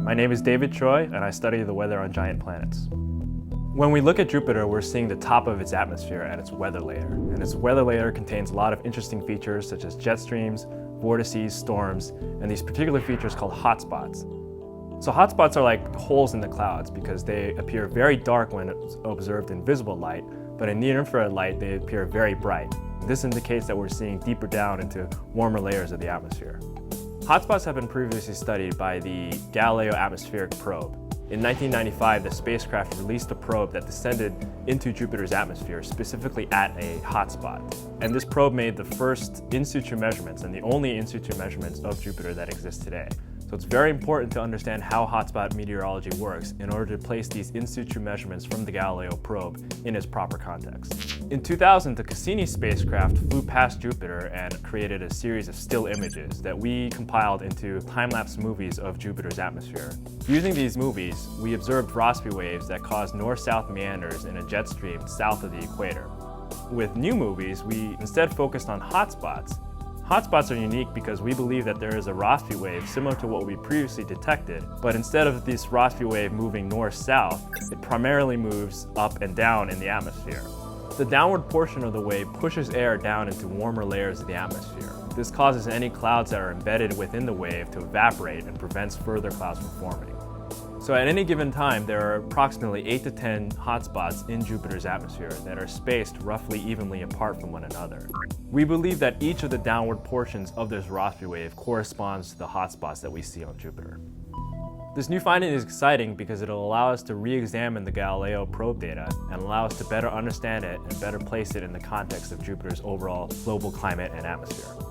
My name is David Choi, and I study the weather on giant planets. When we look at Jupiter, we're seeing the top of its atmosphere and its weather layer. And its weather layer contains a lot of interesting features such as jet streams, vortices, storms, and these particular features called hotspots. So hotspots are like holes in the clouds because they appear very dark when observed in visible light, but in near-infrared light they appear very bright. This indicates that we're seeing deeper down into warmer layers of the atmosphere. Hotspots have been previously studied by the Galileo atmospheric probe. In 1995, the spacecraft released a probe that descended into Jupiter's atmosphere, specifically at a hotspot. And this probe made the first in situ measurements and the only in situ measurements of Jupiter that exist today. So it's very important to understand how hotspot meteorology works in order to place these in situ measurements from the Galileo probe in its proper context. In 2000, the Cassini spacecraft flew past Jupiter and created a series of still images that we compiled into time-lapse movies of Jupiter's atmosphere. Using these movies, we observed Rossby waves that caused north-south meanders in a jet stream south of the equator. With new movies, we instead focused on hotspots. Hotspots are unique because we believe that there is a Rossby wave similar to what we previously detected, but instead of this Rossby wave moving north-south, it primarily moves up and down in the atmosphere. The downward portion of the wave pushes air down into warmer layers of the atmosphere. This causes any clouds that are embedded within the wave to evaporate and prevents further clouds from forming. So at any given time, there are approximately 8 to 10 hotspots in Jupiter's atmosphere that are spaced roughly evenly apart from one another. We believe that each of the downward portions of this Rossby wave corresponds to the hotspots that we see on Jupiter. This new finding is exciting because it'll allow us to re-examine the Galileo probe data and allow us to better understand it and better place it in the context of Jupiter's overall global climate and atmosphere.